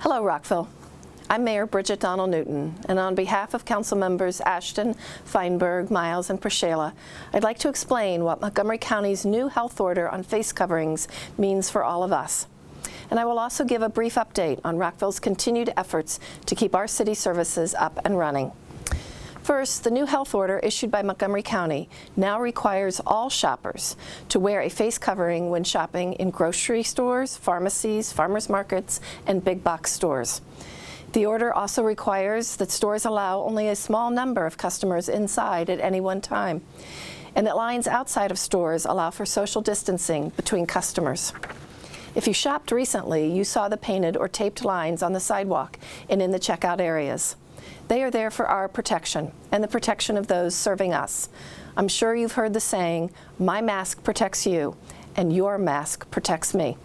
Hello, Rockville. I'm Mayor Bridget Donnell Newton, and on behalf of Council Members Ashton, Feinberg, Miles, and Prashela, I'd like to explain what Montgomery County's new health order on face coverings means for all of us. And I will also give a brief update on Rockville's continued efforts to keep our city services up and running. First, the new health order issued by Montgomery County now requires all shoppers to wear a face covering when shopping in grocery stores, pharmacies, farmers markets, and big box stores. The order also requires that stores allow only a small number of customers inside at any one time, and that lines outside of stores allow for social distancing between customers. If you shopped recently, you saw the painted or taped lines on the sidewalk and in the checkout areas. They are there for our protection and the protection of those serving us. I'm sure you've heard the saying, "My mask protects you, and your mask protects me."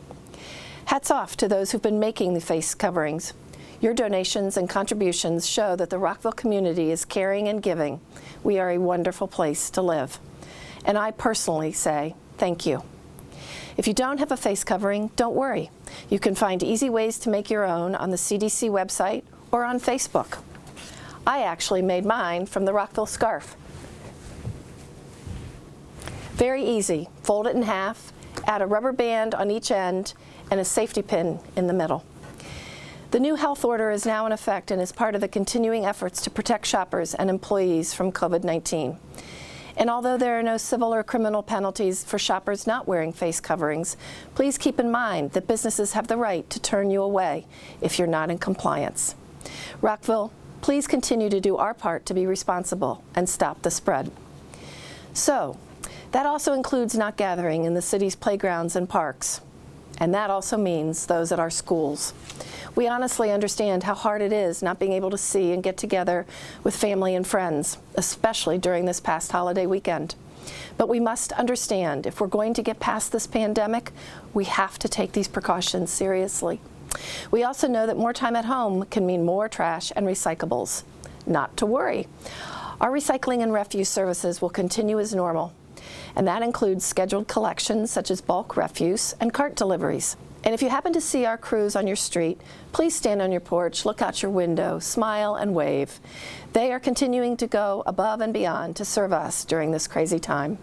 Hats off to those who've been making the face coverings. Your donations and contributions show that the Rockville community is caring and giving. We are a wonderful place to live. And I personally say thank you. If you don't have a face covering, don't worry. You can find easy ways to make your own on the CDC website or on Facebook. I actually made mine from the Rockville scarf. Very easy. Fold it in half, add a rubber band on each end, and a safety pin in the middle. The new health order is now in effect and is part of the continuing efforts to protect shoppers and employees from COVID-19. And although there are no civil or criminal penalties for shoppers not wearing face coverings, please keep in mind that businesses have the right to turn you away if you're not in compliance. Rockville, please continue to do our part to be responsible and stop the spread. So, that also includes not gathering in the city's playgrounds and parks. And that also means those at our schools. We honestly understand how hard it is not being able to see and get together with family and friends, especially during this past holiday weekend. But we must understand if we're going to get past this pandemic, we have to take these precautions seriously. We also know that more time at home can mean more trash and recyclables. Not to worry. Our recycling and refuse services will continue as normal, and that includes scheduled collections such as bulk refuse and cart deliveries. And if you happen to see our crews on your street, please stand on your porch, look out your window, smile and wave. They are continuing to go above and beyond to serve us during this crazy time.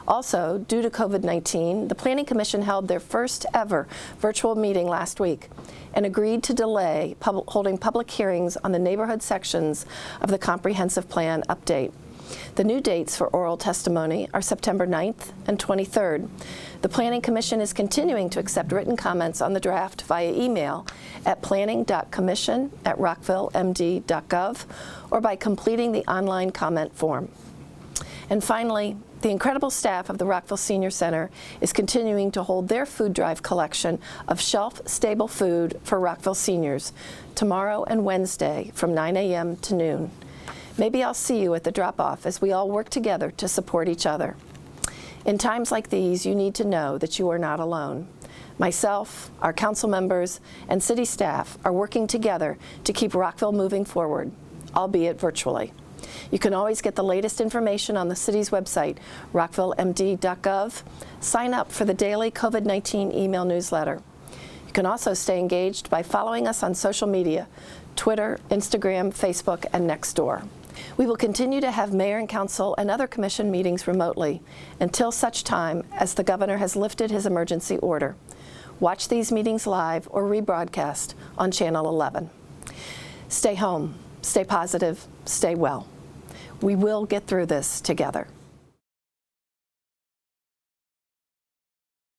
Also, due to COVID-19, the Planning Commission held their first ever virtual meeting last week and agreed to delay holding public hearings on the neighborhood sections of the Comprehensive Plan update. The new dates for oral testimony are September 9th and 23rd. The Planning Commission is continuing to accept written comments on the draft via email at planning.commission@rockvillemd.gov or by completing the online comment form. And finally, the incredible staff of the Rockville Senior Center is continuing to hold their food drive collection of shelf-stable food for Rockville seniors tomorrow and Wednesday from 9 a.m. to noon. Maybe I'll see you at the drop-off as we all work together to support each other. In times like these, you need to know that you are not alone. Myself, our council members, and city staff are working together to keep Rockville moving forward, albeit virtually. You can always get the latest information on the city's website, rockvillemd.gov. Sign up for the daily COVID-19 email newsletter. You can also stay engaged by following us on social media, Twitter, Instagram, Facebook, and Nextdoor. We will continue to have mayor and council and other commission meetings remotely until such time as the governor has lifted his emergency order. Watch these meetings live or rebroadcast on Channel 11. Stay home, stay positive, stay well. We will get through this together.